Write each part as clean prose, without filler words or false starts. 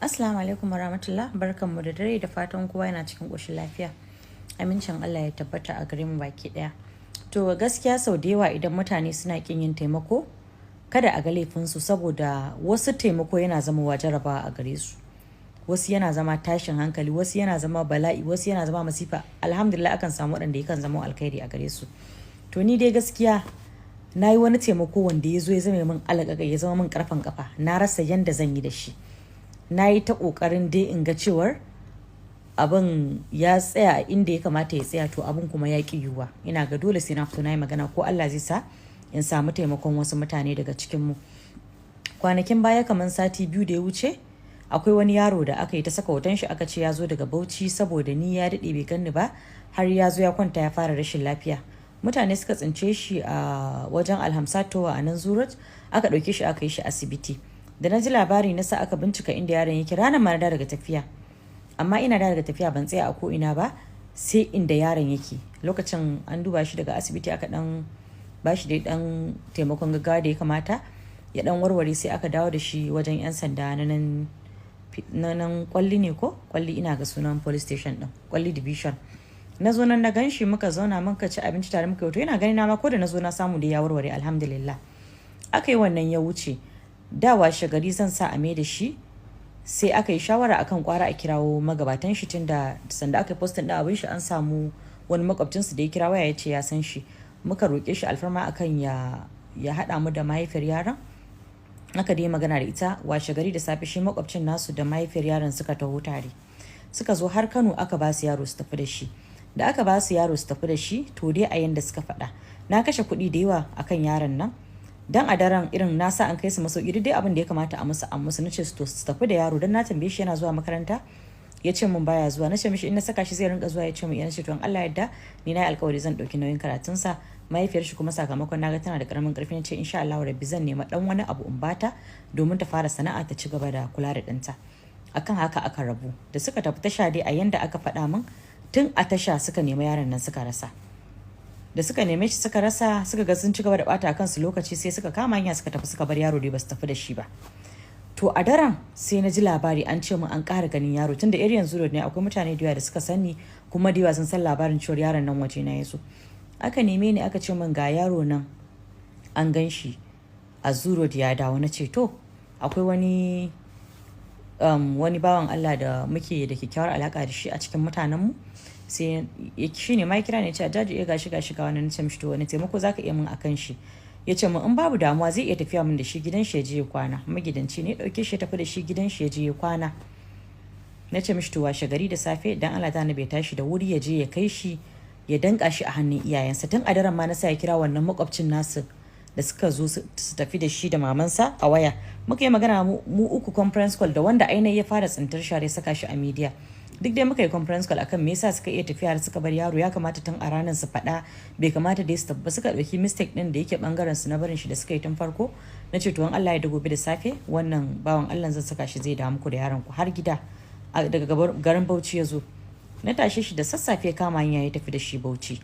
Assalamu alaikum warahmatullah, barkanmu da dare da fatan kowa yana cikin ƙoshin lafiya. Amincin Allah ya tabbata a gare mu baki ɗaya. To gaskiya sau da yawa idan mutane suna ƙin yin taimako, kada a ga laifinsu saboda wasu taimako yana zama wa jarabawa a gare su. Wasu yana zama tashin hankali, wasu yana zama bala'i, wasu yana zama masifa. Alhamdulillah akan samu waɗanda yakan zama alkhairi a gare su. To ni dai gaskiya na yi wani taimako wanda ya zo ya zama min alaƙaƙai, ya zama min ƙarfan ƙafa. Na rasa yanda zan yi da shi. Na yi ta ƙoƙarin dai in ga cewar abin ya tsaya inda ya kamata ya tsaya, to abin kuma ya ƙi yiwuwa. Ina ga dole sai na fito na yi magana ko Allah zai sa in samu taimakon wasu mutane daga cikinmu. Kwanakin baya kamar sati 2 da ya wuce, akwai wani yaro da aka yi ta saka hoton shi aka ce ya zo daga Bauchi saboda ni ya daɗe bai ganni ba, har ya zo ya kwanta ya fara rashin lafiya. Mutane suka tsince shi a wajen Alhamsatowa a nan Zurat, aka ɗauke shi aka yi shi asibiti. Da na ji labari na sa aka bincika inda yaron yake. Ranar ma na daga tafiya, amma ina daga tafiya ban tsaya a ko ina ba sai inda yaron yake. Lokacin an duba shi daga asibiti, aka dan ba shi dai dan taimakon gaggawa da ya kamata ya dan warware, sai aka dawo da shi wajen yan sanda na nan Kwalli ne ko Kwalli, ina ga sunan police station din Kwalli division. Na zo nan na gan shi, muka zauna muka ci abinci tare, muka yi yana gani na ma ko da na zo na samu da ya warware alhamdulillah. Aka yi wannan ya wuce. Da washe gari zan sa a mai da shi, sai aka yi shawara akan kwara a kirawo magabatan shi, tunda sanda aka yi postin da abin shi an samu wani makwabcinsu da ya kira waya ya ce ya san shi. Muka roƙe shi alfarma akan ya haɗa mu da mahaifiyar yaron. Aka dai magana da ita. Washe gari da safe shi makwabcin nasu da mahaifiyar yaron suka taho tare, suka zo har Kano, aka ba su yaro su tafi da shi. Da aka ba su yaro su tafi da shi, to dai a yanda suka faɗa, na kashe kuɗi da yawa akan yaron nan. Dan a daren irin na sa an kai su masauki, dai abin da ya kamata a musu nace su tafi da yaro. Dan na tambaye shi yana zuwa makaranta, ya ce mun baya zuwa. Nace mishi in na saka shi zai rinka zuwa, ya ce mun yana ce to in Allah yadda ni na yi alƙawari zan ɗauki nauyin karatunsa. Mahaifiyar shi kuma sakamakon naga tana da karamin ƙarfi, nace insha Allah rabbi zan nema dan wani abu in bata domin ta fara sana'a ta ci gaba da kula da ɗanta. Akan haka aka rabu. Da suka tafi tasha dai a yanda aka faɗa min, tun a tasha suka nemi yaron nan suka rasa. Da suka neme shi suka rasa, suka ga sun ci gaba da bata kansu lokaci, sai suka kama hanya suka tafi, suka bar yaro dai basu tafi da shi ba. To a daren sai na ji labari an ce mun an ƙara ganin yaro, tunda area Zuro ne akwai mutane da yawa da suka sani, kuma da yawa sun san labarin cewa yaron nan waje na yazo. Aka neme ni aka ce mun ga yaro nan an gan shi a Zuro da ya dawo. Na ce to akwai wani bawan Allah da muke da kyakkyawar alaka da shi a cikin mutanenmu, sai shi ne ma kira ne ce jaji ya gashi ga wani. Nace mishi to wani taimako zaka iya min akan shi? Ya ce min in babu damuwa zai iya tafiya min da shi gidan shi ya je ya kwana. Magidanci ne, dauke shi ya tafi da shi gidan shi ya je ya kwana. Nace mishi to washe gari da safe dan Allah ta bai tashi da wuri ya je ya kai shi ya danka shi a hannun iyayensa. Tun a daren ma na sa ya kira wannan makwabcin nasu da suka zo su tafi da shi da mamansa a waya. Muka yi magana mu uku conference call da wanda ainihin ya fara tsintar share saka shi a media. Duk dai muka yi conference call akan me yasa suka iya tafiya har suka bar yaro. Ya kamata tun a ranar su faɗa, bai kamata dai su tabba suka ɗauki mistake ɗin da yake bangaren su na barin shi da suka yi tun farko. Na ce to in Allah ya da gobe da safe wannan bawan Allah zan saka shi zai dawo muku da yaron ku har gida. Daga garin Bauchi ya zo. Na tashe shi da sassafe kama hanya ya tafi da shi Bauchi.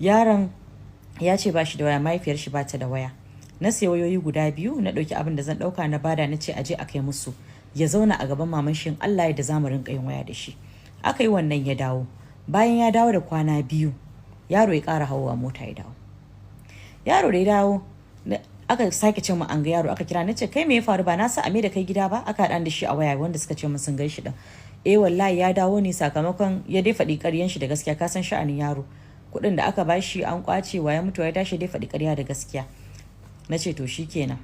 Yaron ya ce ba shi da waya, mahaifiyar shi ba ta da waya. Na sayi wayoyi guda 2, na ɗauki abin da zan ɗauka na bada, na ce aje a kai musu, ya zauna a gaban maman shi Allah ya da zamu rinka yin waya da shi. Aka yi wannan ya dawo. Bayan ya dawo da kwana 2, yaro ya ƙara hawa mota ya dawo. Yaro da ya dawo aka sake ce mu an ga yaro, aka kira, na ce kai me ya faru? Ba na sa ame da kai gida ba? Aka haɗa da shi a waya wanda suka ce mun sun gan shi din. Wallahi ya dawo ne sakamakon ya dai faɗi ƙaryan shi da gaskiya, ka san sha'anin yaro. Kuɗin da aka bashi an kwace wa ya mutu, ya tashi dai faɗi ƙarya da gaskiya. Na ce to shikenan.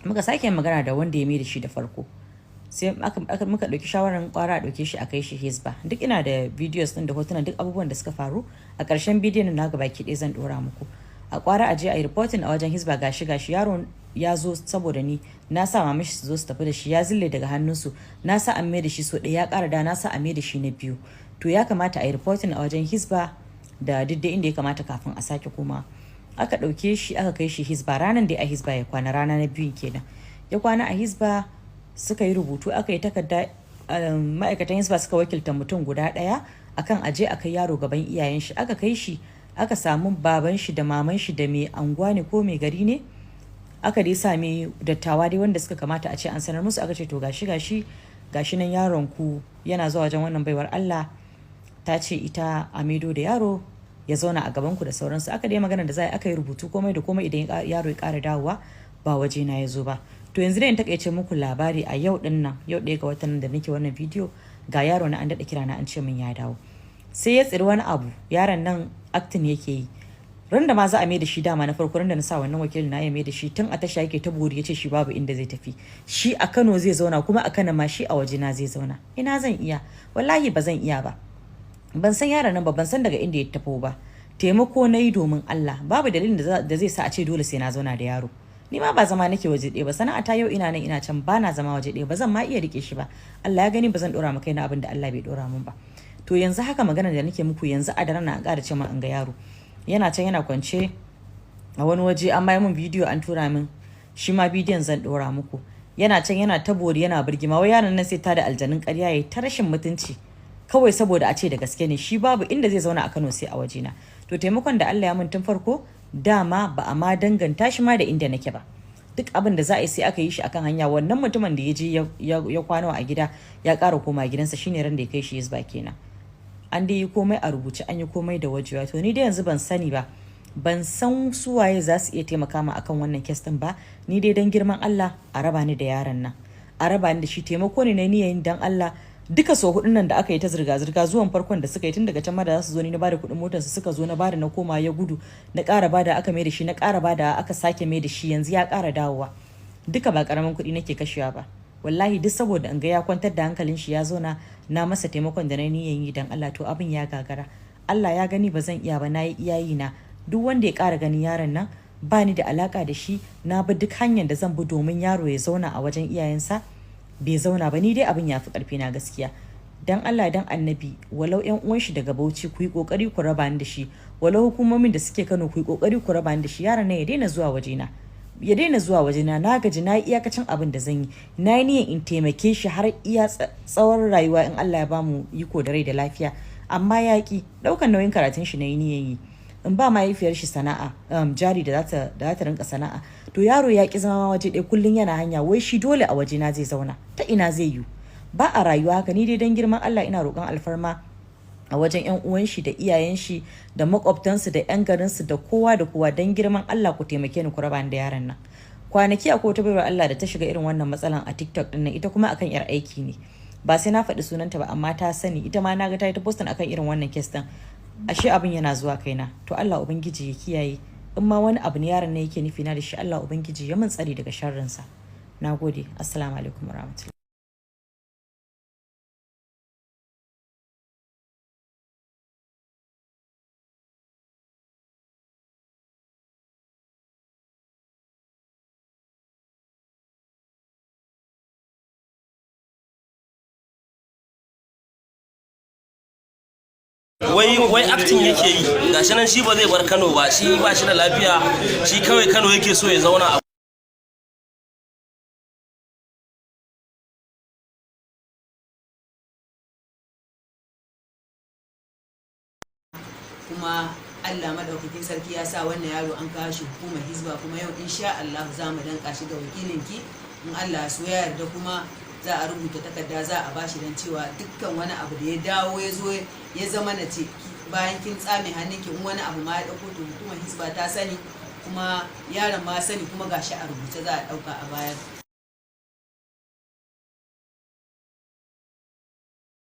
Muka sake magana da wanda ya mai da shi da farko. Sai muka ɗauki shawarar kwara a ɗauke shi a kai shi Hisba. Duk ina da videos ɗin da hotunan duk abubuwan da suka faru. A ƙarshen bidiyon na gaba ki ɗaya zan ɗora muku. A kwara a je a yi reporting a wajen Hisba, gashi yaro ya zo saboda ni na sa mama shi su zo su tafi da shi, ya zille daga hannunsu. Na sa an mai da shi so ɗaya, ya ƙara da na sa a mai da shi na 2. To ya kamata a yi reporting a wajen Hisba da duk inda ya kamata kafin a sake koma. Aka ɗauke shi aka kai shi Hisba. Ranar da a Hisba ya kwana, rana na 2 kenan ya kwana a Hisba. Suka yi rubutu, aka yi takarda, ma'aikatan Hisba suka wakilta mutum guda 1 akan aje a kai yaro gaban iyayen shi. Aka kai shi, aka samu baban shi da maman shi da mai anguwa ne ko mai gari ne, aka dai sami dattawa dai wanda suka kamata a ce an sanar musu. Aka ce to gashi gashi nan yaron ku yana zuwa wajen wannan baiwar Allah, ta ce ita a maido da yaro ya zauna a gaban ku da sauransu. Aka dai magana da za aka yi rubutu komai da komai idan yaro ya ƙara dawowa ba waje na ya zo ba. To yanzu dai in takaice muku labari a yau din nan, yau ɗaya ga watan da nake wannan bidiyo, ga yaro na an daɗa kira na an ce min ya dawo. Sai ya tsiri wani abu, yaron nan acting yake yi. Ran da ma za a mai da shi dama na farko, ran da na sa wannan wakilin na ya mai da shi tun a tasha yake ta buri, ya ce shi babu inda zai tafi, shi a Kano zai zauna, kuma a Kano ma shi a waje na zai zauna. Ina zan iya? Wallahi ba zan iya ba. Ban san yaron nan ba, ban san daga inda ya tafo ba. Taimako na yi domin Allah, babu dalilin da zai sa a ce dole sai na zauna da yaro. Ni ma ba zama nake waje ɗaya ba, sana'ata yau ina nan ina can, ba na zama waje ɗaya, ba zan ma iya rike shi ba. Allah ya gani ba zan dora maka na abin da Allah bai dora min ba. To yanzu haka magana da nake muku yanzu a daren na an ƙara ce min an ga yaro yana can yana kwance a wani waje, an bayar min bidiyo an tura min shi ma bidiyon zan dora muku. Yana can yana tabori yana birgima, wai yaron nan sai ta da aljanun ƙarya yayi ta rashin mutunci kawai saboda a ce da gaske ne shi babu inda zai zauna a Kano sai a waje na. To taimakon da Allah ya mun tun farko, dama ba a ma danganta shi ma da inda nake ba. Duk abin da za a yi sai aka yi shi akan hanya. Wannan mutumin da ya je ya kwana a gida ya ƙara koma gidansa shine ran da ya kai shi Yisba kenan. An dai yi komai a rubuce, an yi komai da wajewa. To ni dai yanzu ban sani ba, ban san su waye za su iya taimaka ma akan wannan kes din ba. Ni dai dan girman Allah a raba ni da yaron nan, a raba ni da shi. Taimako ne na niyyar dan Allah. Duka so hudun nan da aka yi ta zirga-zirga zuwan farkon da suka yi tun daga can ma da za su zo, ni na bada kuɗin motarsa suka zo, na bada na koma ya gudu, na ƙara bada aka mai da shi, na ƙara bada aka sake mai da shi, yanzu ya ƙara dawowa. Duka ba ƙaramin kuɗi nake kashewa ba wallahi, duk saboda in ga ya kwantar da hankalin shi ya zo na masa taimakon da na niyyar yi dan Allah. To abin ya gagara, Allah ya gani ba zan iya ba, na yi iyayi na. Duk wanda ya ƙara ganin yaron nan ba ni da alaka da shi, na bi duk hanyar da zan bi domin yaro ya zauna a wajen iyayensa, bai zauna ba. Ni dai abin ya fi ƙarfi na gaskiya. Dan Allah dan Annabi, walau ƴan uwan shi daga Bauchi ku yi kokari ku raba ni da shi, walau hukumomin da suke Kano ku yi kokari ku raba ni da shi. Yaron nan ya daina zuwa wajena, ya daina zuwa wajena. Na gaji, na yi iyakacin abin da zan yi. Na yi niyyar in taimake shi har iya tsawon rayuwa in Allah ya bamu iko da rai da lafiya, amma ya ki ɗaukan nauyin karatun shi. Na yi niyyar yi in ba mahaifiyar shi sana'a, jari da za ta rinka sana'a. To yaro ya ki zama waje ɗaya, kullun yana hanya, wai shi dole a waje na zai zauna. Ta ina zai yi? Ba a rayuwa haka. Ni dai dan girman Allah ina roƙon alfarma a wajen ƴan uwan shi da iyayen shi da makwabtansu da ƴan garin su da kowa da kowa, dan girman Allah ku taimake ni ku raba ni da yaron nan. Kwanaki akwai wata baiwar Allah da ta shiga irin wannan matsalan a TikTok din nan, ita kuma akan yar aiki ne, ba sai na faɗi sunanta ba amma ta sani. Ita ma na ga ta yi ta postin akan irin wannan kes din. Ashe abin yana zuwa kaina. To Allah ubangiji ya kiyaye. In ma wani abu ne yaron nan yake nufi na da shi, Allah ubangiji ya min tsari daga sharrinsa. Nagode. Assalamu alaikum warahmatullahi. wai acting yake yi, gashi nan shi ba zai bar Kano ba, shi ba shi da lafiya, shi kawai Kano yake so ya zauna a kuma Allah madaukakin sarki ya sa wannan yaro an kawo shi hukumar Hizba, kuma yau insha Allah za mu danka shi ga wakilinki. In Allah so ya yarda kuma za a rubuta takarda za a bashi dan cewa dukkan wani abu da ya dawo ya zo ya zama na ce bayan kin tsame hannunki, in wani abu ma ya dauko to hukumar Hizba ta sani kuma yaron ma sani, kuma gashi a rubuce za a dauka a bayar.